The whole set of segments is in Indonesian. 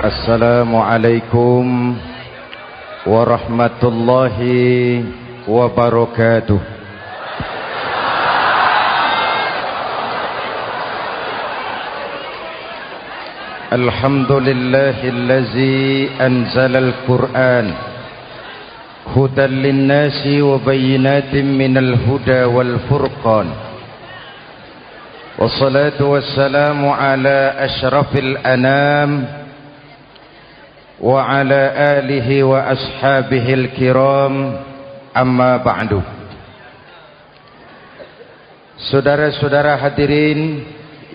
Assalamualaikum warahmatullahi wabarakatuh. Alhamdulillahillazi anzalal Qur'an hudan linnasi wa bayyinatin minal huda wal furqan. Wassalatu wassalamu ala asyrafil anam wa ala alihi wa ashabihil kiram, amma ba'du. Saudara-saudara hadirin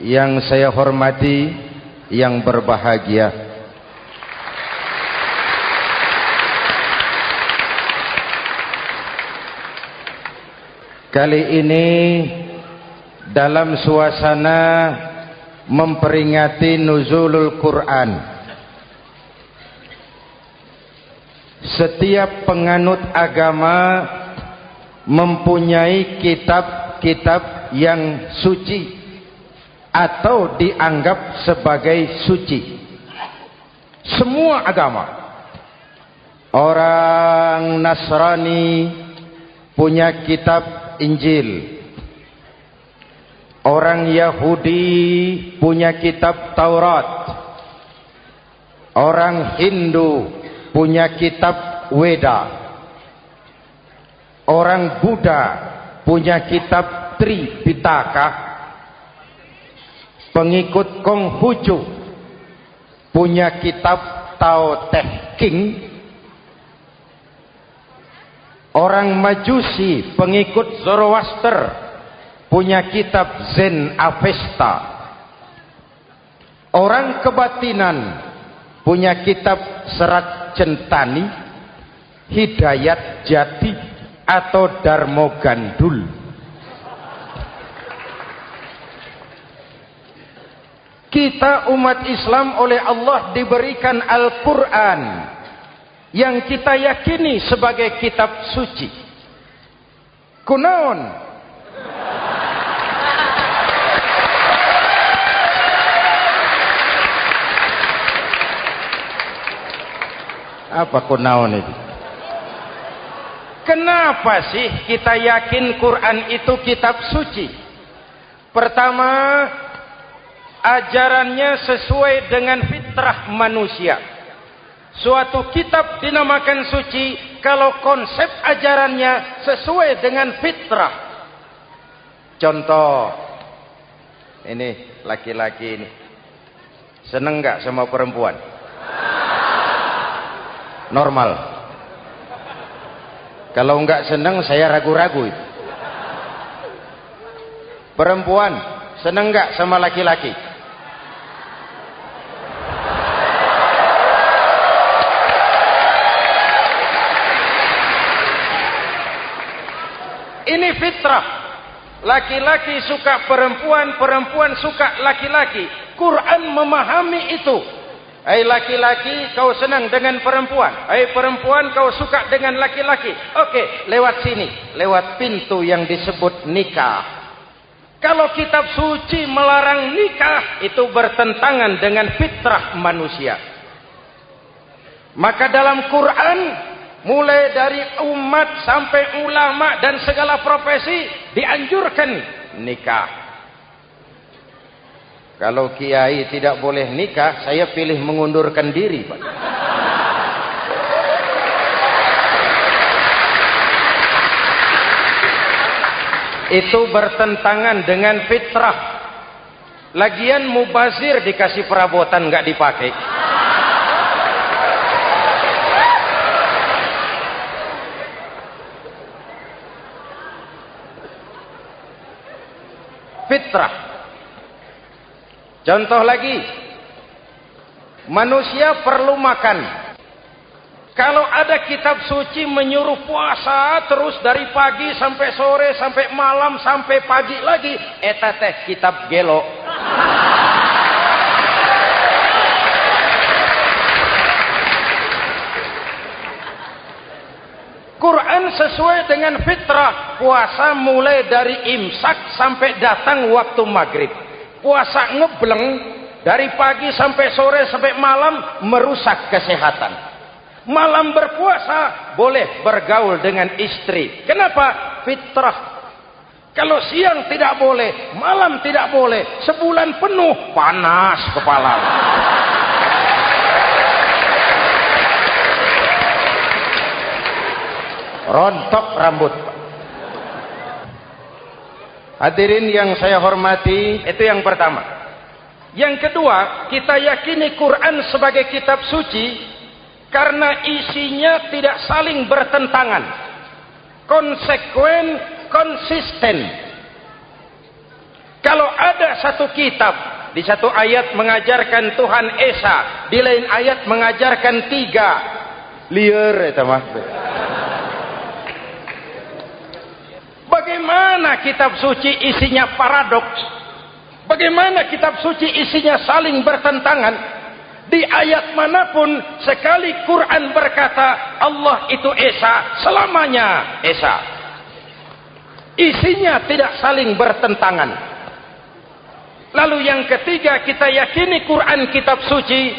yang saya hormati, yang berbahagia, kali ini dalam suasana memperingati nuzulul Quran, setiap penganut agama mempunyai kitab-kitab yang suci atau dianggap sebagai suci. Semua agama. Orang Nasrani punya kitab Injil. Orang Yahudi punya kitab Taurat. Orang Hindu punya kitab Weda. Orang Buddha punya kitab Tripitaka. Pengikut Konghucu punya kitab Tao Te Ching. Orang Majusi pengikut Zoroaster punya kitab Zen Avesta. Orang kebatinan punya kitab Serat Centani, Hidayat Jati atau Darmo Gandul. Kita umat Islam oleh Allah diberikan Al-Quran yang kita yakini sebagai kitab suci. Kunaon? Apa kunaon itu? Kenapa sih kita yakin Quran itu kitab suci? Pertama, ajarannya sesuai dengan fitrah manusia. Suatu kitab dinamakan suci kalau konsep ajarannya sesuai dengan fitrah. Contoh, ini laki-laki ini seneng nggak sama perempuan? Normal. Kalau nggak seneng saya ragu-ragu. Perempuan seneng nggak sama laki-laki? Ini fitrah. Laki-laki suka perempuan, perempuan suka laki-laki. Quran memahami itu. Hai laki-laki, kau senang dengan perempuan. Hai perempuan, kau suka dengan laki-laki. Oke, lewat sini, lewat pintu yang disebut nikah. Kalau kitab suci melarang nikah, itu bertentangan dengan fitrah manusia. Maka dalam Quran, mulai dari umat sampai ulama dan segala profesi dianjurkan nikah. Kalau kiai tidak boleh nikah, saya pilih mengundurkan diri, Pak. Itu bertentangan dengan fitrah. Lagian mubazir dikasih perabotan nggak dipakai. Fitrah. Contoh lagi, manusia perlu makan. Kalau ada kitab suci menyuruh puasa terus dari pagi sampai sore sampai malam sampai pagi lagi, eta teh kitab gelo. Quran sesuai dengan fitrah. Puasa mulai dari imsak sampai datang waktu maghrib. Puasa ngebleng Dari pagi sampai sore sampai malam merusak kesehatan. Malam berpuasa boleh bergaul dengan istri. Kenapa? Fitrah. Kalau siang tidak boleh, malam tidak boleh, sebulan penuh panas kepala. Rontok rambut. Hadirin yang saya hormati, itu yang pertama. Yang kedua, kita yakini Quran sebagai kitab suci karena isinya tidak saling bertentangan, konsekuen, konsisten. Kalau ada satu kitab, di satu ayat mengajarkan Tuhan Esa, di lain ayat mengajarkan 3, liar itu mah. Bagaimana kitab suci isinya paradoks? Bagaimana kitab suci isinya saling bertentangan? Di ayat manapun sekali Quran berkata Allah itu Esa, selamanya Esa. Isinya tidak saling bertentangan. Lalu yang ketiga, kita yakini Quran kitab suci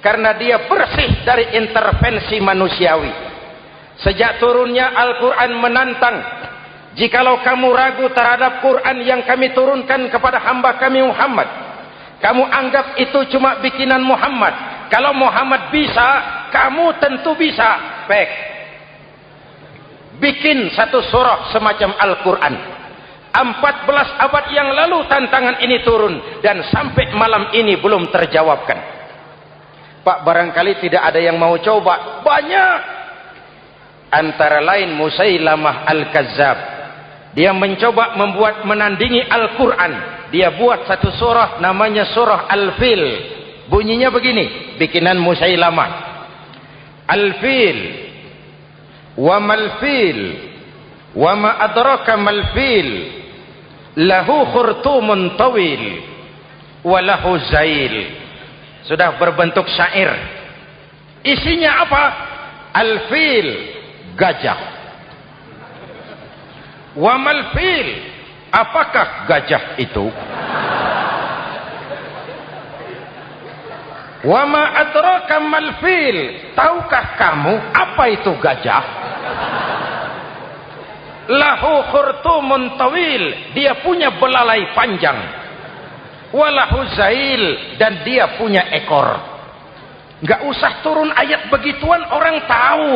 karena dia bersih dari intervensi manusiawi. Sejak turunnya Al-Quran menantang, jikalau kamu ragu terhadap Quran yang kami turunkan kepada hamba kami Muhammad, kamu anggap itu cuma bikinan Muhammad. Kalau Muhammad bisa, kamu tentu bisa. Baik, bikin satu surah semacam Al-Quran. 14 abad yang lalu tantangan ini turun dan sampai malam ini belum terjawabkan. Pak, barangkali tidak ada yang mau coba. Banyak. Antara lain Musailamah Al-Kazzab. Dia mencoba membuat menandingi Al-Quran. Dia buat satu surah namanya surah Al-Fil. Bunyinya begini, bikinan Musailamah. Al-Fil wa mal-fil wa ma adraka mal-fil lahu khurtumun tawil wa lahu zail. Sudah berbentuk syair. Isinya apa? Al-Fil, gajah. Wa mal-fil, apakah gajah itu? Wa ma adraka mal-fil, tahukah kamu apa itu gajah? Lahu khurtumun tawil, dia punya belalai panjang. Walahu zail, dan dia punya ekor. Nggak usah turun ayat begituan, orang tahu.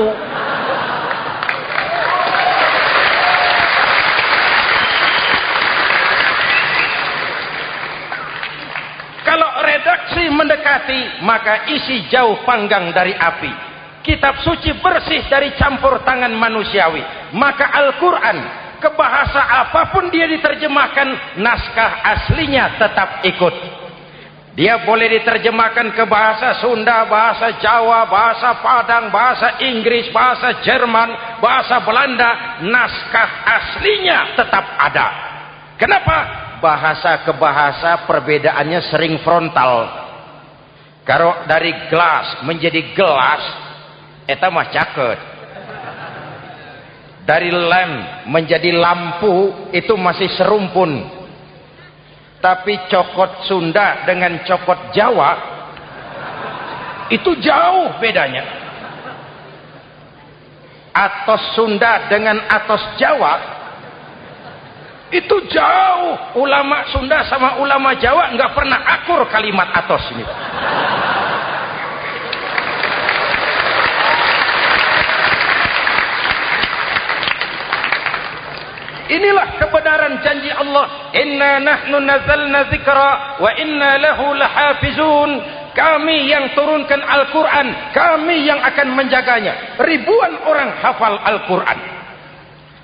Kalau redaksi mendekati, maka isi jauh panggang dari api. Kitab suci bersih dari campur tangan manusiawi. Maka Al-Quran, ke bahasa apapun dia diterjemahkan, naskah aslinya tetap ikut. Dia boleh diterjemahkan ke bahasa Sunda, bahasa Jawa, bahasa Padang, bahasa Inggris, bahasa Jerman, bahasa Belanda, naskah aslinya tetap ada. Kenapa? Bahasa ke bahasa perbedaannya sering frontal. Kalau dari gelas menjadi gelas, eta mah caket. Dari lem menjadi lampu, itu masih serumpun. Tapi cokot Sunda dengan cokot Jawa, itu jauh bedanya. Atos Sunda dengan atos Jawa, itu jauh. Ulama Sunda sama ulama Jawa nggak pernah akur kalimat atos ini. Inilah kebenaran janji Allah. Inna nahnu nazzalna dzikra wa inna lahu lahafizun. Kami yang turunkan Al-Quran, kami yang akan menjaganya. Ribuan orang hafal Al-Quran.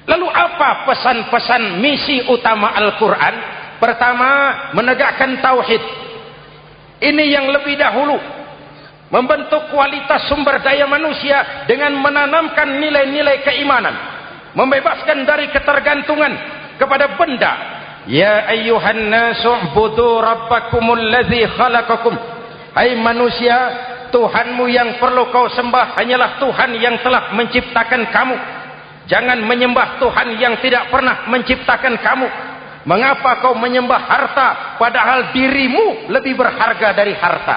Lalu apa pesan-pesan misi utama Al-Quran? Pertama, menegakkan tauhid. Ini yang lebih dahulu. Membentuk kualitas sumber daya manusia dengan menanamkan nilai-nilai keimanan. Membebaskan dari ketergantungan kepada benda. Ya ayyuhan nasu ubudu rabbakumul ladzi khalaqakum. Hai manusia, Tuhanmu yang perlu kau sembah hanyalah Tuhan yang telah menciptakan kamu. Jangan menyembah Tuhan yang tidak pernah menciptakan kamu. Mengapa kau menyembah harta padahal dirimu lebih berharga dari harta?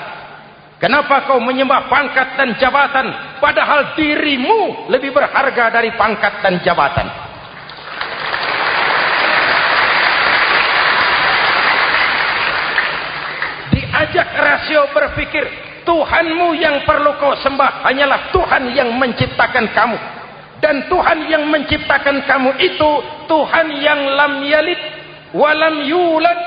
Kenapa kau menyembah pangkat dan jabatan padahal dirimu lebih berharga dari pangkat dan jabatan? Diajak rasio berpikir, Tuhanmu yang perlu kau sembah hanyalah Tuhan yang menciptakan kamu. Dan Tuhan yang menciptakan kamu itu Tuhan yang lam yalid walam yulad,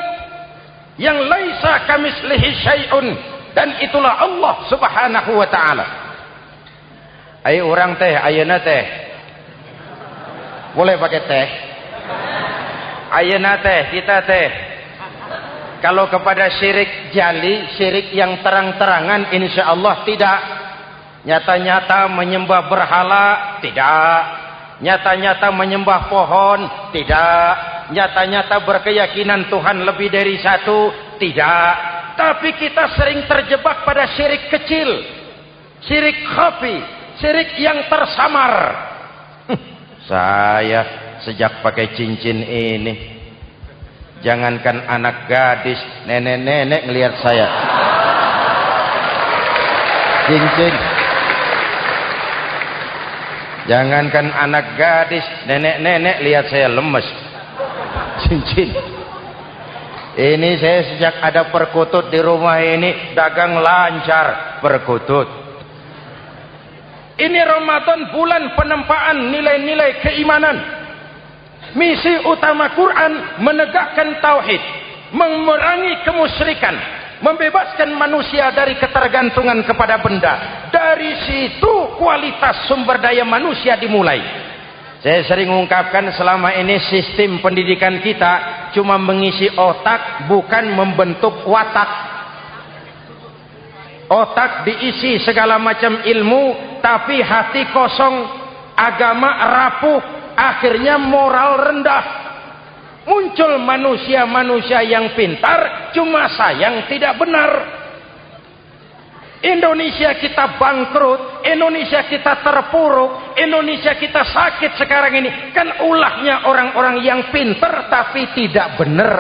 yang laisa kamislihi syai'un, dan itulah Allah Subhanahu wa taala. Ayo orang teh, ayeuna teh. Boleh pakai teh? Ayeuna teh, kita teh. Kalau kepada syirik jali, syirik yang terang-terangan, insyaallah tidak. Nyata-nyata menyembah berhala, tidak. Nyata-nyata menyembah pohon, tidak. Nyata-nyata berkeyakinan Tuhan lebih dari satu, tidak. Tapi kita sering terjebak pada syirik kecil, syirik khafi, syirik yang tersamar. Saya sejak pakai cincin ini, jangankan anak gadis, nenek-nenek ngelihat saya cincin. Jangankan anak gadis, nenek-nenek lihat saya lemes. Cincin. Ini saya sejak ada perkutut di rumah ini dagang lancar perkutut. Ini Ramadan bulan penempaan nilai-nilai keimanan. Misi utama Quran menegakkan tauhid, memerangi kemusyrikan, membebaskan manusia dari ketergantungan kepada benda. Dari situ kualitas sumber daya manusia dimulai. Saya sering mengungkapkan selama ini sistem pendidikan kita cuma mengisi otak, bukan membentuk watak. Otak diisi segala macam ilmu, tapi hati kosong, agama rapuh, akhirnya moral rendah. Muncul manusia-manusia yang pintar, cuma sayang tidak benar. Indonesia kita bangkrut, Indonesia kita terpuruk, Indonesia kita sakit sekarang ini, kan ulahnya orang-orang yang pintar tapi tidak benar.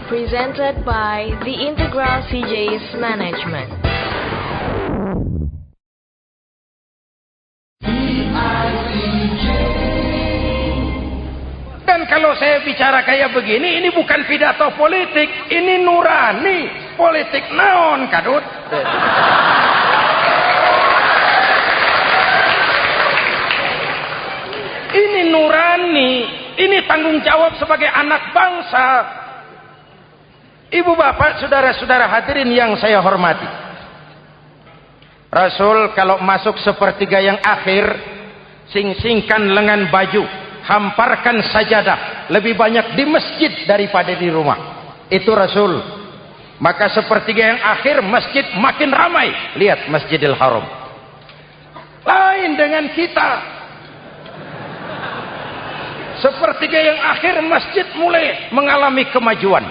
Presented by the Integral CJ's Management. Dan kalau saya bicara kayak begini, ini bukan pidato politik, ini nurani. Politik naon kadut. Ini nurani, ini tanggung jawab sebagai anak bangsa. Ibu bapak, saudara-saudara hadirin yang saya hormati, Rasul kalau masuk sepertiga yang akhir, sing-singkan lengan baju, hamparkan sajadah, lebih banyak di masjid daripada di rumah. Itu Rasul. Maka sepertiga yang akhir masjid makin ramai. Lihat Masjidil Haram. Lain dengan kita. Sepertiga yang akhir masjid mulai mengalami kemajuan.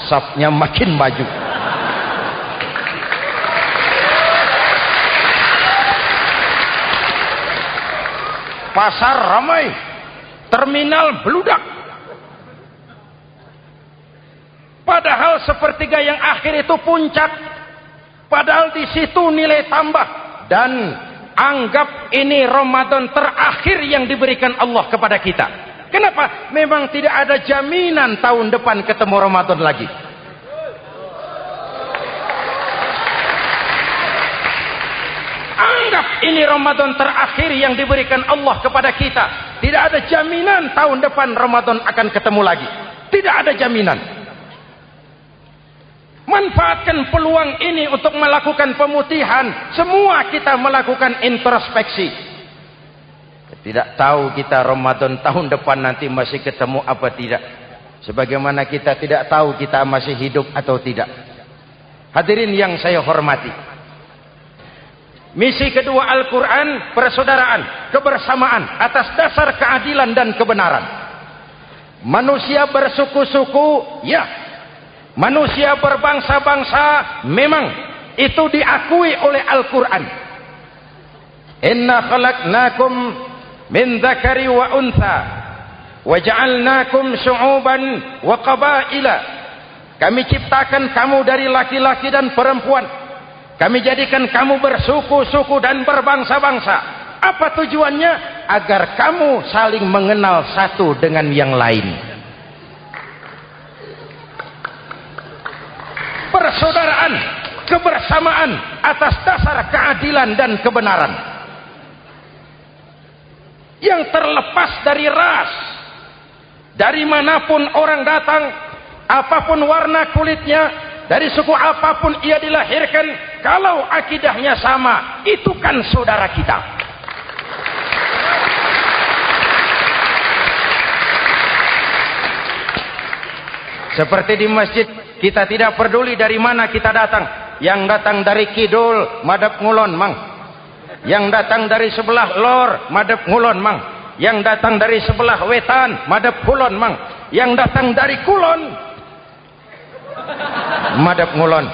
Safnya makin maju. Pasar ramai, terminal beludak. Padahal sepertiga yang akhir itu puncak. Padahal di situ nilai tambah. Dan anggap ini Ramadan terakhir yang diberikan Allah kepada kita. Kenapa? Memang tidak ada jaminan tahun depan ketemu Ramadan lagi. Anggap ini Ramadan terakhir yang diberikan Allah kepada kita. Tidak ada jaminan tahun depan Ramadan akan ketemu lagi. Tidak ada jaminan. Manfaatkan peluang ini untuk melakukan pemutihan. Semua kita melakukan introspeksi. Tidak tahu kita Ramadan tahun depan nanti masih ketemu apa tidak. Sebagaimana kita tidak tahu kita masih hidup atau tidak. Hadirin yang saya hormati, misi kedua Al-Quran, persaudaraan, kebersamaan atas dasar keadilan dan kebenaran. Manusia bersuku-suku, ya. Manusia berbangsa-bangsa, memang. Itu diakui oleh Al-Quran. Inna khalaqnakum min dzakari wa untha wa ja'alnakum syu'uban wa qabaila. Kami ciptakan kamu dari laki-laki dan perempuan. Kami jadikan kamu bersuku-suku dan berbangsa-bangsa. Apa tujuannya? Agar kamu saling mengenal satu dengan yang lain. Persaudaraan, kebersamaan atas dasar keadilan dan kebenaran. Yang terlepas dari ras. Dari manapun orang datang, apapun warna kulitnya, dari suku apapun ia dilahirkan, kalau akidahnya sama, itu kan saudara kita. Seperti di masjid, kita tidak peduli dari mana kita datang. Yang datang dari kidul, madep ngulon mang. Yang datang dari sebelah lor, madep ngulon mang. Yang datang dari sebelah wetan, madep kulon mang. Yang datang dari kulon, madep ngulon.